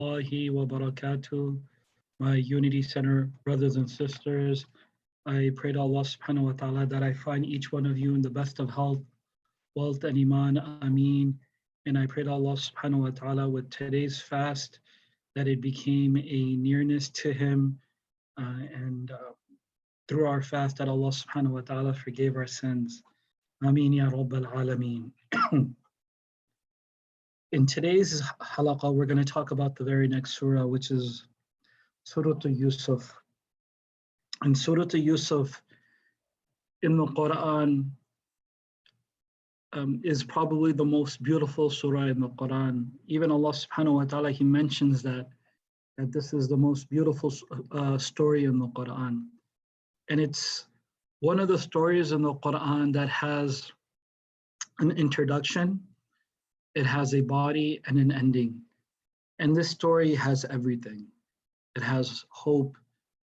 Warahmatullahi wabarakatuh. My Unity Center brothers and sisters, I pray to Allah subhanahu wa ta'ala that I find each one of you in the best of health, wealth, and iman. Ameen. And I pray to Allah subhanahu wa ta'ala with today's fast that it became a nearness to Him and through our fast that Allah subhanahu wa ta'ala forgave our sins. Ameen ya Rabbal Alameen. In today's halakha, we're going to talk about the very next surah, which is Surah Yusuf. And Surah Yusuf in the Qur'an is probably the most beautiful surah in the Qur'an. Even Allah subhanahu wa ta'ala, He mentions that this is the most beautiful story in the Qur'an. And it's one of the stories in the Qur'an that has an introduction, it has a body and an ending. And this story has everything. It has hope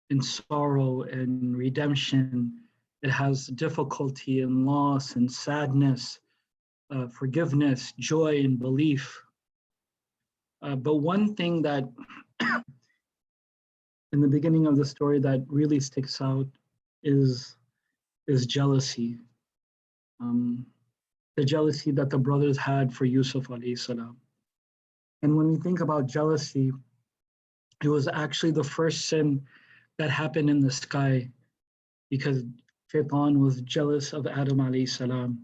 and sorrow and redemption. It has difficulty and loss and sadness, forgiveness, joy and belief. But one thing that in the beginning of the story that really sticks out is jealousy. The jealousy that the brothers had for Yusuf alayhi salam. And when we think about jealousy, it was actually the first sin that happened in the sky because Shaitan was jealous of Adam alayhi salam.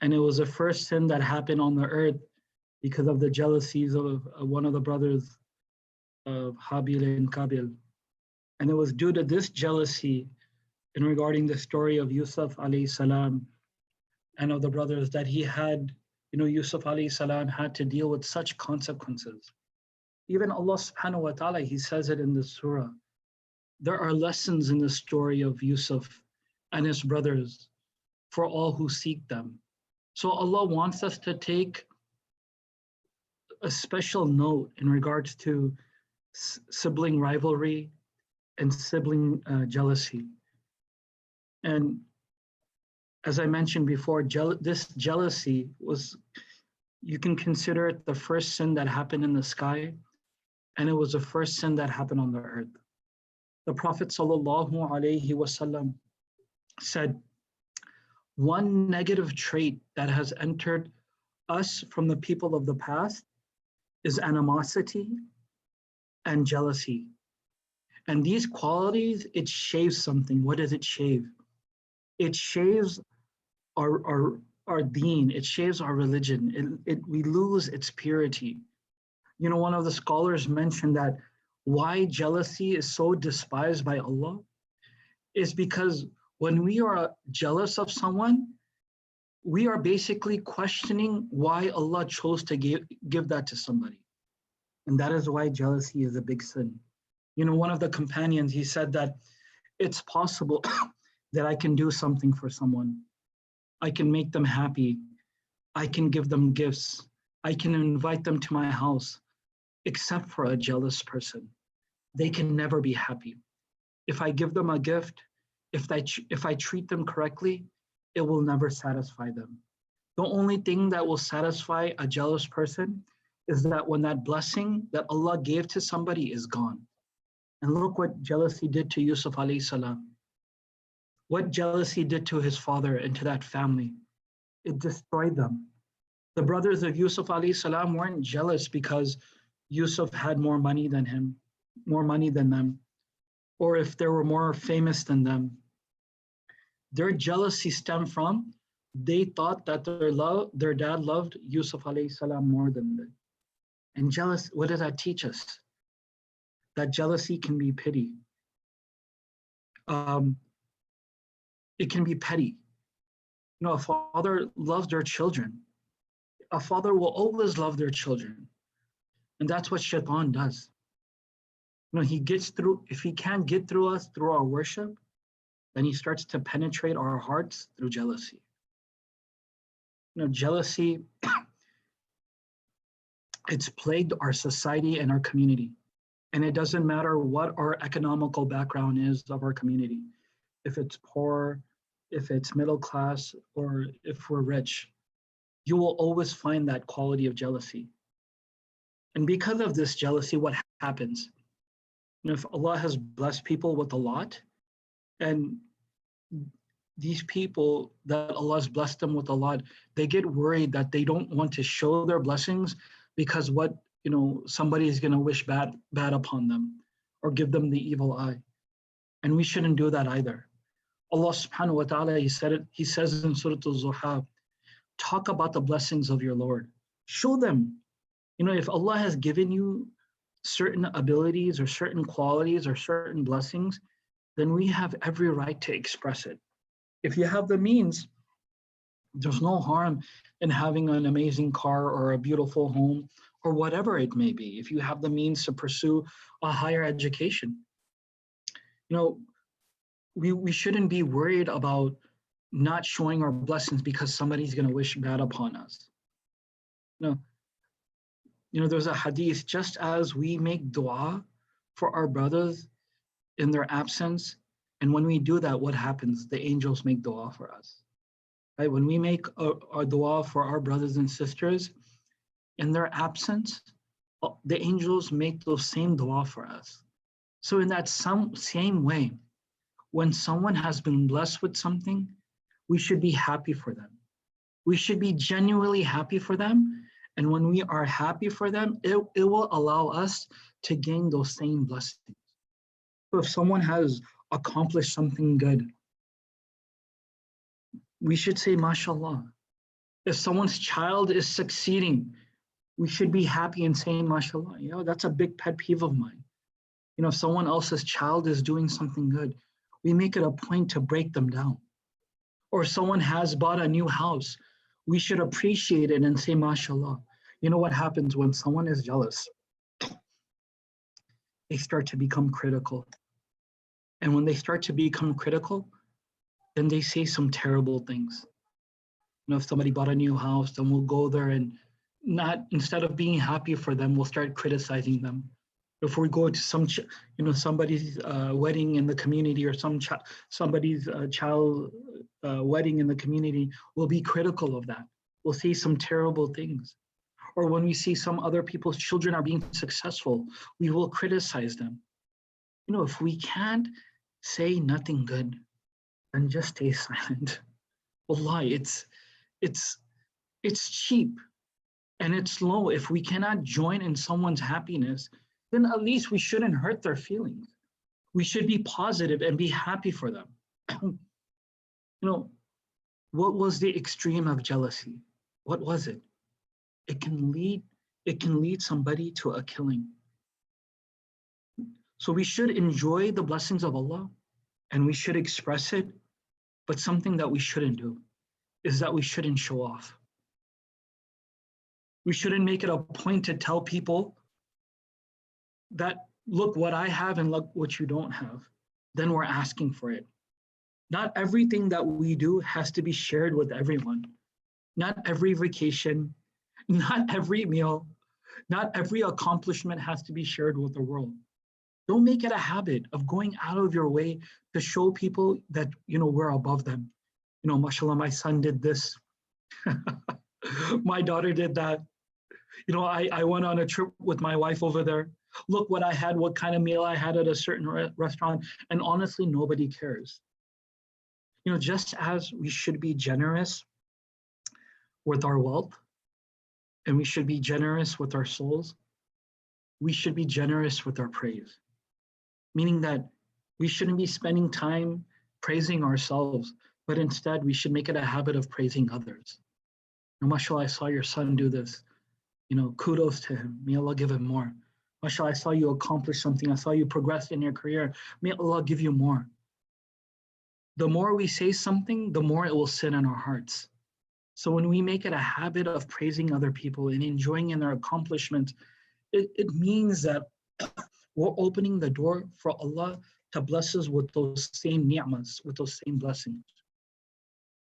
And it was the first sin that happened on the earth because of the jealousies of one of the brothers of Habil and Qabil. And it was due to this jealousy in regarding the story of Yusuf alayhi salam and of the brothers that he had, Yusuf alayhi salam had to deal with such consequences. Even Allah subhanahu wa ta'ala, He says it in the surah. There are lessons in the story of Yusuf and his brothers for all who seek them. So Allah wants us to take a special note in regards to sibling rivalry and sibling jealousy. And as I mentioned before, this jealousy was, you can consider it the first sin that happened in the sky, and it was the first sin that happened on the earth. The Prophet ﷺ said, one negative trait that has entered us from the people of the past is animosity and jealousy. And these qualities, it shaves something. What does it shave? It shaves our deen, it shaves our religion. We lose its purity. One of the scholars mentioned that why jealousy is so despised by Allah is because when we are jealous of someone, we are basically questioning why Allah chose to give that to somebody. And that is why jealousy is a big sin. One of the companions, he said that it's possible that I can do something for someone. I can make them happy. I can give them gifts. I can invite them to my house, except for a jealous person. They can never be happy. If I give them a gift, if I treat them correctly, it will never satisfy them. The only thing that will satisfy a jealous person is that when that blessing that Allah gave to somebody is gone. And look what jealousy did to Yusuf alayhi salam. What jealousy did to his father and to that family. It destroyed them. The brothers of Yusuf alayhi salam weren't jealous because Yusuf had more money than him, more money than them, or if they were more famous than them. Their jealousy stemmed from, they thought that their dad loved Yusuf alayhi salam more than them. And jealous, what does that teach us? That jealousy can be pity. It can be petty. A father loves their children. A father will always love their children. And that's what Shaitan does. He gets through, if he can't get through us through our worship, then he starts to penetrate our hearts through jealousy. Jealousy, it's plagued our society and our community. And it doesn't matter what our economical background is of our community. If it's poor, if it's middle class, or if we're rich, you will always find that quality of jealousy. And because of this jealousy, what happens? You know, if Allah has blessed people with a lot, and these people that Allah has blessed them with a lot, they get worried that they don't want to show their blessings because what, you know, somebody is going to wish bad upon them or give them the evil eye. And we shouldn't do that either. Allah subhanahu wa ta'ala, he says in Surah Al-Zuha, talk about the blessings of your Lord. Show them. You know, if Allah has given you certain abilities or certain qualities or certain blessings, then we have every right to express it. If you have the means, there's no harm in having an amazing car or a beautiful home or whatever it may be. If you have the means to pursue a higher education, you know, we shouldn't be worried about not showing our blessings because somebody's going to wish bad upon us. You know, there's a hadith, just as we make dua for our brothers in their absence, and when we do that, what happens? The angels make dua for us. Right? When we make our dua for our brothers and sisters in their absence, the angels make those same dua for us. So in that same way, when someone has been blessed with something, we should be happy for them. We should be genuinely happy for them. And when we are happy for them, it will allow us to gain those same blessings. So if someone has accomplished something good, we should say, mashallah. If someone's child is succeeding, we should be happy and saying, mashallah. You know, that's a big pet peeve of mine. You know, if someone else's child is doing something good, we make it a point to break them down. Or someone has bought a new house, we should appreciate it and say, mashallah. You know what happens when someone is jealous? They start to become critical. And when they start to become critical, then they say some terrible things. You know, if somebody bought a new house, then we'll go there and instead of being happy for them, we'll start criticizing them. If we go to somebody's wedding in the community or somebody's child wedding in the community, we'll be critical of that. We'll say some terrible things. Or when we see some other people's children are being successful, we will criticize them. You know, if we can't say nothing good, then just stay silent. Wallahi, it's cheap and it's low. If we cannot join in someone's happiness, then at least we shouldn't hurt their feelings. We should be positive and be happy for them. You know, what was the extreme of jealousy? What was it? It can lead somebody to a killing. So we should enjoy the blessings of Allah and we should express it, but something that we shouldn't do is that we shouldn't show off. We shouldn't make it a point to tell people that, look what I have and look what you don't have. Then we're asking for it. Not everything that we do has to be shared with everyone. Not every vacation, not every meal, not every accomplishment has to be shared with the world. Don't make it a habit of going out of your way to show people that, you know, we're above them. You know, mashallah, my son did this. My daughter did that. You know, I went on a trip with my wife over there. Look what I had, what kind of meal I had at a certain restaurant. And honestly, nobody cares. You know, just as we should be generous with our wealth and we should be generous with our souls, we should be generous with our praise. Meaning that we shouldn't be spending time praising ourselves, but instead we should make it a habit of praising others. Now, mashallah, I saw your son do this. You know, kudos to him. May Allah give him more. MashaAllah, I saw you accomplish something. I saw you progress in your career. May Allah give you more. The more we say something, the more it will sit in our hearts. So when we make it a habit of praising other people and enjoying in their accomplishments, it means that we're opening the door for Allah to bless us with those same ni'mas, with those same blessings.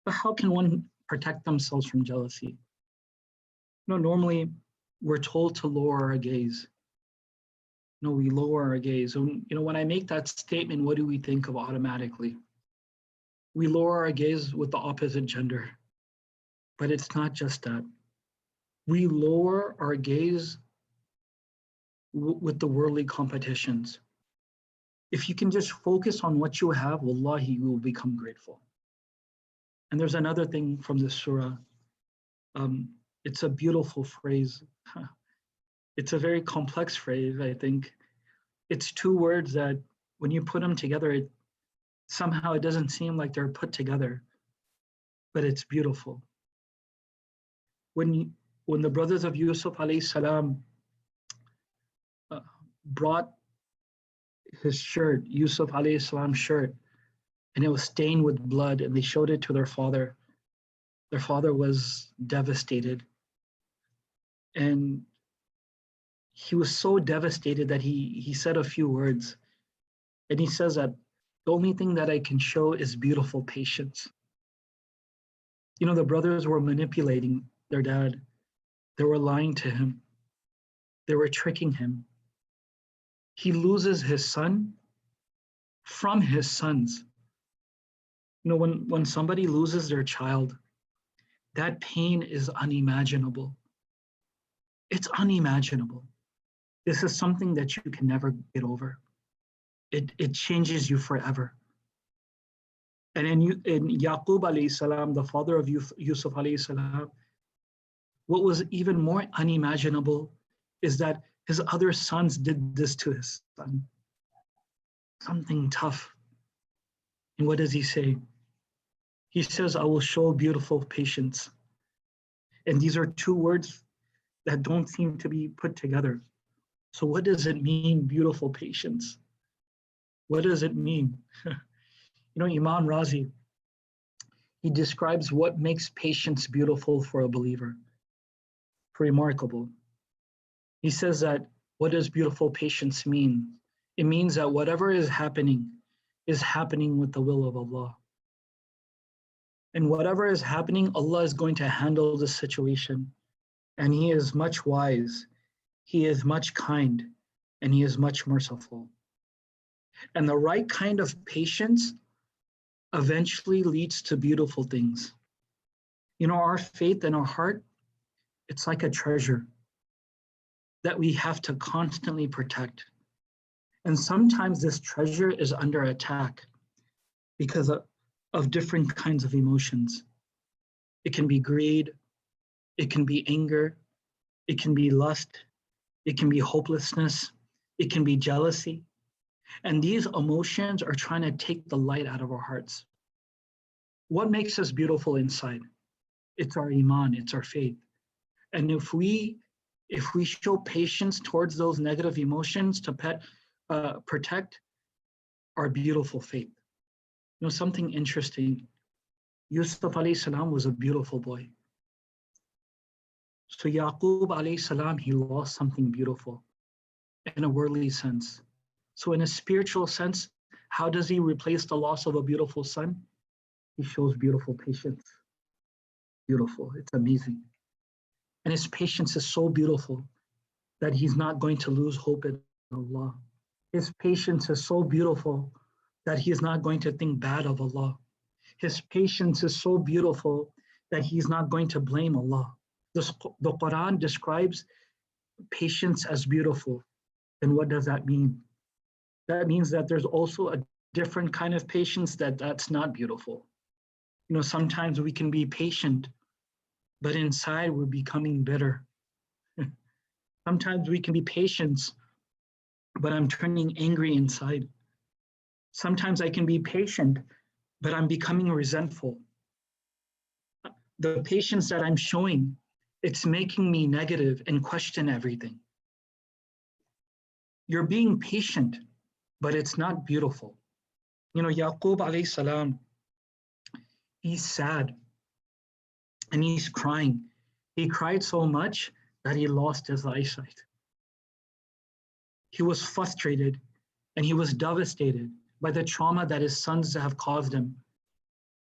But how can one protect themselves from jealousy? You know, normally we're told to lower our gaze. No, we lower our gaze. And, you know, when I make that statement, what do we think of automatically? We lower our gaze with the opposite gender. But it's not just that. We lower our gaze with the worldly competitions. If you can just focus on what you have, wallahi, you will become grateful. And there's another thing from this surah. It's a beautiful phrase. It's a very complex phrase, I think. It's two words that when you put them together, somehow it doesn't seem like they're put together, but it's beautiful. When the brothers of Yusuf alayhi salam brought his shirt, Yusuf alayhi salam's shirt, and it was stained with blood, and they showed it to their father was devastated. And he was so devastated that he said a few words. And he says that the only thing that I can show is beautiful patience. You know, the brothers were manipulating their dad. They were lying to him. They were tricking him. He loses his son from his sons. You know, when somebody loses their child, that pain is unimaginable. It's unimaginable. This is something that you can never get over. It changes you forever. And in Yaqub alayhi salam, the father of Yusuf alayhi salam, what was even more unimaginable is that his other sons did this to his son. Something tough. And what does he say? He says, I will show beautiful patience. And these are two words that don't seem to be put together. So what does it mean, beautiful patience? What does it mean? You know, Imam Razi, he describes what makes patience beautiful for a believer. Remarkable. He says that what does beautiful patience mean? It means that whatever is happening with the will of Allah. And whatever is happening, Allah is going to handle the situation. And He is much wise, He is much kind, and He is much merciful. And the right kind of patience eventually leads to beautiful things. You know, our faith and our heart, it's like a treasure that we have to constantly protect. And sometimes this treasure is under attack because of different kinds of emotions. It can be greed, it can be anger, it can be lust, it can be hopelessness, it can be jealousy. And these emotions are trying to take the light out of our hearts. What makes us beautiful inside? It's our iman, it's our faith. And if we show patience towards those negative emotions to protect our beautiful faith. You know, something interesting. Yusuf alayhi salam was a beautiful boy. So Yaqub alayhi salam, he lost something beautiful in a worldly sense. So in a spiritual sense, how does he replace the loss of a beautiful son? He shows beautiful patience. Beautiful, it's amazing. And his patience is so beautiful that he's not going to lose hope in Allah. His patience is so beautiful that he is not going to think bad of Allah. His patience is so beautiful that he's not going to blame Allah. The Qur'an describes patience as beautiful. And what does that mean? That means that there's also a different kind of patience that's not beautiful. You know, sometimes we can be patient, but inside we're becoming bitter. Sometimes we can be patient, but I'm turning angry inside. Sometimes I can be patient, but I'm becoming resentful. The patience that I'm showing, it's making me negative and question everything. You're being patient, but it's not beautiful. You know, Yaqub alayhi salam, he's sad and he's crying. He cried so much that he lost his eyesight. He was frustrated and he was devastated by the trauma that his sons have caused him.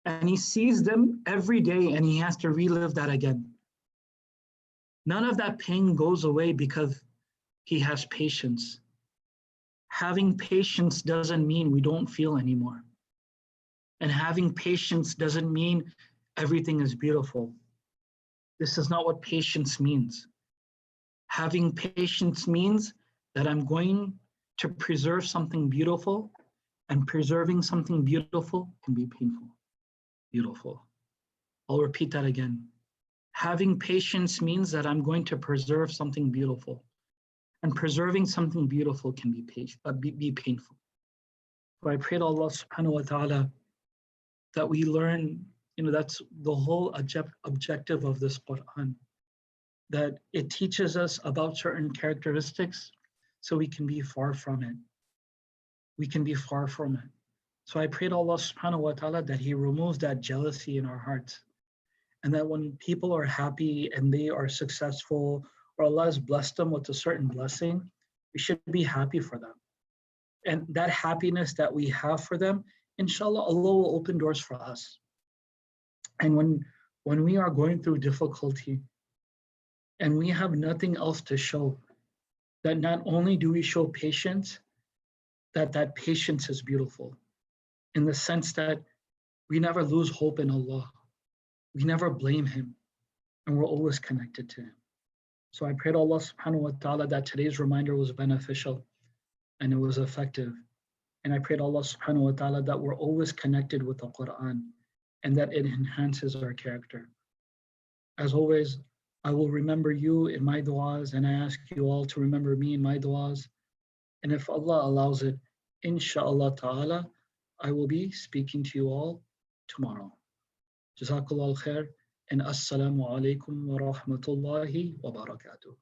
And he sees them every day and he has to relive that again. None of that pain goes away because he has patience. Having patience doesn't mean we don't feel anymore. And having patience doesn't mean everything is beautiful. This is not what patience means. Having patience means that I'm going to preserve something beautiful, and preserving something beautiful can be painful. Beautiful. I'll repeat that again. Having patience means that I'm going to preserve something beautiful, and preserving something beautiful can be painful. So I pray to Allah subhanahu wa ta'ala that we learn, that's the whole objective of this Qur'an, that it teaches us about certain characteristics so we can be far from it. We can be far from it. So I pray to Allah subhanahu wa ta'ala that He removes that jealousy in our hearts. And that when people are happy and they are successful, or Allah has blessed them with a certain blessing, we should be happy for them. And that happiness that we have for them, inshallah, Allah will open doors for us. And when we are going through difficulty and we have nothing else to show, that not only do we show patience, that patience is beautiful in the sense that we never lose hope in Allah. We never blame Him, and we're always connected to Him. So I pray to Allah subhanahu wa ta'ala that today's reminder was beneficial and it was effective. And I pray to Allah subhanahu wa ta'ala that we're always connected with the Qur'an and that it enhances our character. As always, I will remember you in my du'as, and I ask you all to remember me in my du'as. And if Allah allows it, inshallah ta'ala, I will be speaking to you all tomorrow. Jazakallah khair, and assalamu alaikum wa rahmatullahi wa barakatuh.